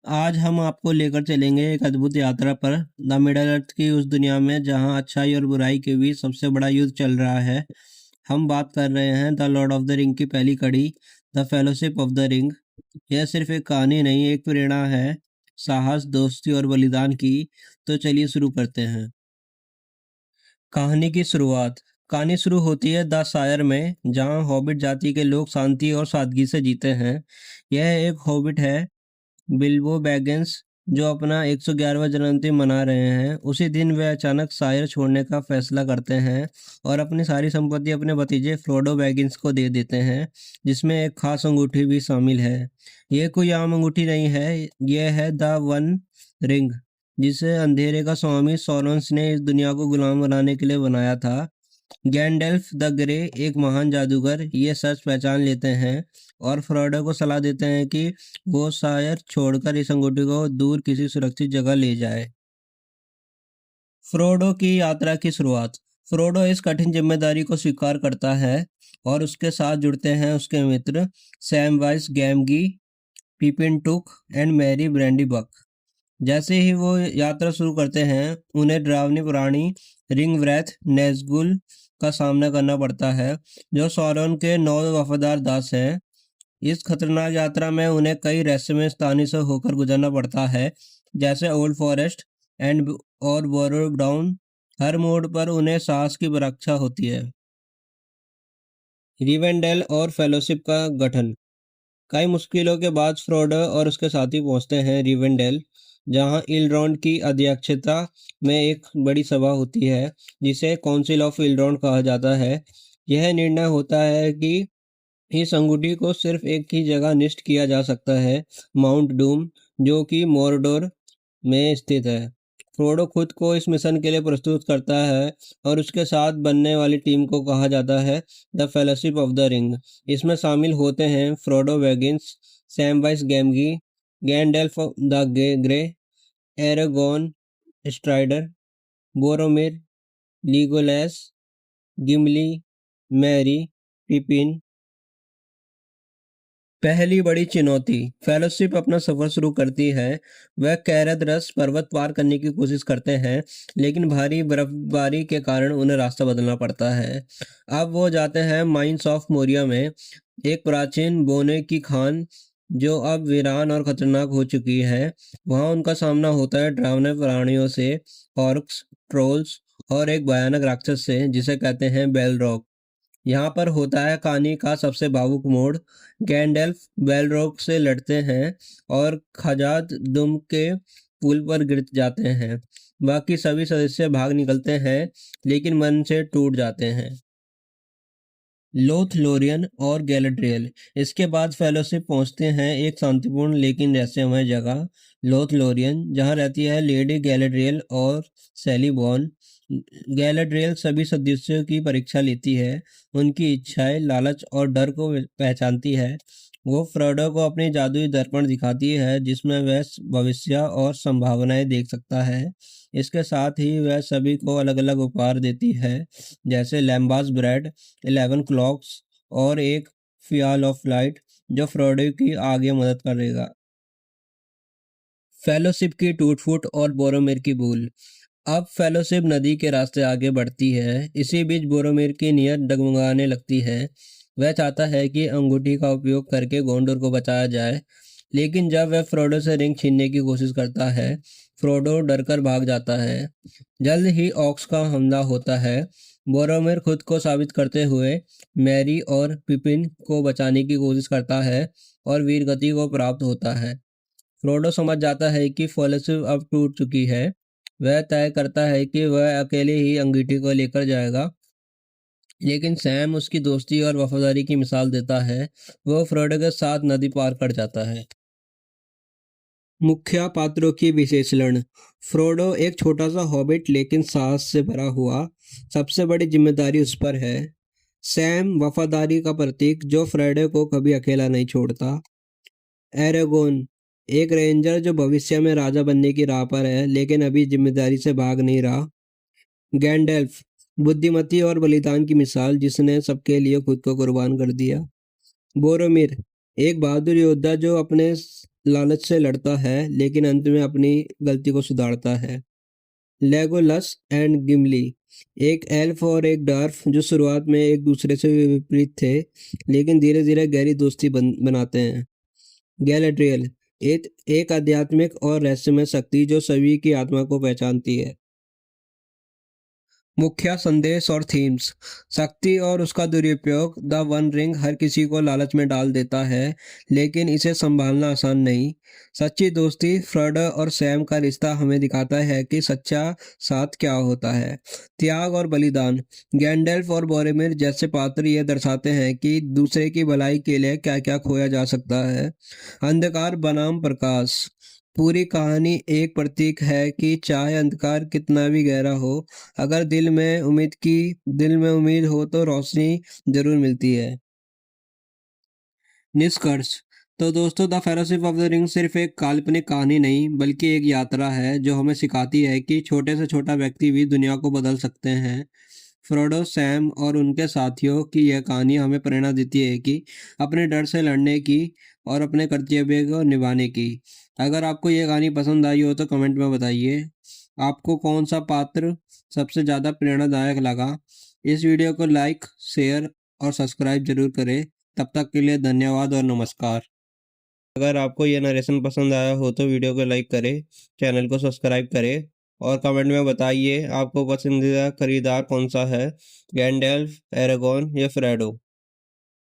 आज हम आपको लेकर चलेंगे एक अद्भुत यात्रा पर द मिडल अर्थ की उस दुनिया में जहां अच्छाई और बुराई के बीच सबसे बड़ा युद्ध चल रहा है। हम बात कर रहे हैं the Lord of the ring की पहली कड़ी, the fellowship of the ring. यह सिर्फ एक कहानी नहीं, एक प्रेरणा है, साहस, दोस्ती और बलिदान की। तो चलिए शुरू करते हैं। कहानी की शुरुआत। कहानी शुरू होती है द शायर में, जहां हॉबिट जाति के लोग शांति और सादगी से जीते हैं। यह एक हॉबिट है, बिल्बो बैगिंस, जो अपना 111वां जन्मदिन मना रहे हैं। उसी दिन वे अचानक शायर छोड़ने का फैसला करते हैं और अपनी सारी संपत्ति अपने भतीजे फ्रोडो बैगिंस को दे देते हैं, जिसमें एक खास अंगूठी भी शामिल है। ये कोई आम अंगूठी नहीं है, यह है द वन रिंग, जिसे अंधेरे का स्वामी सोरोन्स ने इस दुनिया को गुलाम बनाने के लिए बनाया था। गैंडेल्फ द ग्रे, एक महान जादूगर, ये सच पहचान लेते हैं और फ्रोडो को सलाह देते हैं कि वो शायर छोड़कर इस अंगूठी को दूर किसी सुरक्षित जगह ले जाए। फ्रोडो की यात्रा की शुरुआत। फ्रोडो इस कठिन जिम्मेदारी को स्वीकार करता है और उसके साथ जुड़ते हैं उसके मित्र Samwise Gamgee, Pippin Took and Merry Brandybuck. जैसे ही वो यात्रा शुरू करते हैं, उन्हें डरावनी प्राणी रिंग व्रेथ नेज़गुल का सामना करना पड़ता है, जो सौरन के 9 वफादार दास हैं। इस खतरनाक यात्रा में उन्हें कई रहस्यमय स्थानों से होकर गुजरना पड़ता है, जैसे ओल्ड फॉरेस्ट एंड और बोरो ब्राउन। हर मोड़ पर उन्हें साहस की परीक्षा होती है। रिवेंडेल और फेलोशिप का गठन। कई मुश्किलों के बाद फ्रोडो और उसके साथी पहुंचते हैं रिवेंडेल, जहां इलरॉन्ड की अध्यक्षता में एक बड़ी सभा होती है, जिसे काउंसिल ऑफ इलरॉन्ड कहा जाता है। यह निर्णय होता है कि इस अंगूठी को सिर्फ एक ही जगह नष्ट किया जा सकता है, माउंट डूम, जो कि मोरडोर में स्थित है। फ्रोडो खुद को इस मिशन के लिए प्रस्तुत करता है और उसके साथ बनने वाली टीम को कहा जाता है the fellowship of the ring. इसमें शामिल होते हैं Frodo Baggins, Samwise Gamgee, Gandalf the Grey, Aragorn Strider, Boromir, Legolas, Gimli, Merry, Pippin. पहली बड़ी चुनौती। फेलोशिप अपना सफर शुरू करती है। वह कैरदरस पर्वत पार करने की कोशिश करते हैं, लेकिन भारी बर्फबारी के कारण उन्हें रास्ता बदलना पड़ता है। अब वो जाते हैं माइंस ऑफ मोरिया में, एक प्राचीन बोने की खान जो अब वीरान और खतरनाक हो चुकी है। वहाँ उनका सामना होता है डरावने प्राणियों से, ऑर्क्स, ट्रोल्स और एक भयानक राक्षस से जिसे कहते हैं बेलरॉक। यहाँ पर होता है कहानी का सबसे भावुक मोड़। गैंडेल्फ बेलरॉक से लड़ते हैं और खजात दुम के पुल पर गिर जाते हैं। बाकी सभी सदस्य भाग निकलते हैं, लेकिन मन से टूट जाते हैं। लोथलोरियन और गैलेड्रियल। इसके बाद फेलोशिप पहुंचते हैं एक शांतिपूर्ण लेकिन रहस्यमय जगह, लोथलोरियन, जहां रहती है लेडी गैलेड्रियल और सैली बॉर्न। गैलेड्रियल सभी सदस्यों की परीक्षा लेती है, उनकी इच्छाएं, लालच और डर को पहचानती है। वो फ्रोडो को अपनी जादुई दर्पण दिखाती है, जिसमें वह भविष्य और संभावनाएं देख सकता है। इसके साथ ही वह सभी को अलग अलग उपहार देती है, जैसे लैम्बास ब्रेड, 11 क्लॉक्स और एक फियाल ऑफ लाइट, जो फ्रोडो की आगे मदद करेगा। फेलोशिप की टूट फूट और बोरोमिर की भूल। अब फेलोशिप नदी के रास्ते आगे बढ़ती है। इसी बीच बोरोमिर की नीयत डगमगाने लगती है। वह चाहता है कि अंगूठी का उपयोग करके गोंडोर को बचाया जाए, लेकिन जब वह फ्रोडो से रिंग छीनने की कोशिश करता है, फ्रोडो डरकर भाग जाता है। जल्द ही ऑक्स का हमला होता है। बोरोमिर खुद को साबित करते हुए मैरी और पिपिन को बचाने की कोशिश करता है और वीरगति को प्राप्त होता है। फ्रोडो समझ जाता है कि फेलोशिप अब टूट चुकी है। वह तय करता है कि वह अकेले ही अंगीठी को लेकर जाएगा, लेकिन सैम उसकी दोस्ती और वफादारी की मिसाल देता है। वो फ्रोडो के साथ नदी पार कर जाता है। मुख्य पात्रों की विश्लेषण। फ्रोडो एक छोटा सा हॉबिट, लेकिन साहस से भरा हुआ। सबसे बड़ी जिम्मेदारी उस पर है। सैम, वफादारी का प्रतीक, जो फ्रोडो को कभी अकेला नहीं छोड़ता। एरागोन, एक रेंजर जो भविष्य में राजा बनने की राह पर है, लेकिन अभी जिम्मेदारी से भाग नहीं रहा। गैंडेल्फ, बुद्धिमती और बलिदान की मिसाल, जिसने सबके लिए खुद को कुर्बान कर दिया। बोरोमिर, एक बहादुर योद्धा जो अपने लालच से लड़ता है लेकिन अंत में अपनी गलती को सुधारता है। लेगोलस एंड गिमली, एक एल्फ और एक डार्फ जो शुरुआत में एक दूसरे से विपरीत थे लेकिन धीरे धीरे गहरी दोस्ती बनाते हैं। गैलेड्रियल, एक आध्यात्मिक और रहस्यमय शक्ति जो सभी की आत्मा को पहचानती है। मुख्य संदेश और थीम्स। शक्ति और उसका दुरुपयोग। द वन रिंग हर किसी को लालच में डाल देता है लेकिन इसे संभालना आसान नहीं। सच्ची दोस्ती। फ्रोडो और सैम का रिश्ता हमें दिखाता है कि सच्चा साथ क्या होता है। त्याग और बलिदान। गैंडल्फ और बोरेमिर जैसे पात्र ये दर्शाते हैं कि दूसरे की भलाई के लिए क्या क्या खोया जा सकता है। अंधकार बनाम प्रकाश। पूरी कहानी एक प्रतीक है कि चाहे अंधकार कितना भी गहरा हो, अगर दिल में उम्मीद हो तो रोशनी जरूर मिलती है। निष्कर्ष। तो दोस्तों, the fellowship of the ring सिर्फ एक काल्पनिक कहानी नहीं बल्कि एक यात्रा है जो हमें सिखाती है कि छोटे से छोटा व्यक्ति भी दुनिया को बदल सकते हैं। फ्रोडो, सैम और उनके साथियों की यह कहानी हमें प्रेरणा देती है कि अपने डर से लड़ने की और अपने कर्तव्य को निभाने की। अगर आपको यह कहानी पसंद आई हो तो कमेंट में बताइए आपको कौन सा पात्र सबसे ज़्यादा प्रेरणादायक लगा। इस वीडियो को लाइक, शेयर और सब्सक्राइब जरूर करें। तब तक के लिए धन्यवाद और नमस्कार। अगर आपको यह नरेशन पसंद आया हो तो वीडियो को लाइक करें, चैनल को सब्सक्राइब करें और कमेंट में बताइए आपको पसंदीदा खरीदार कौन सा है, गैंडेल्फ, एरागोन या फ्रेडो।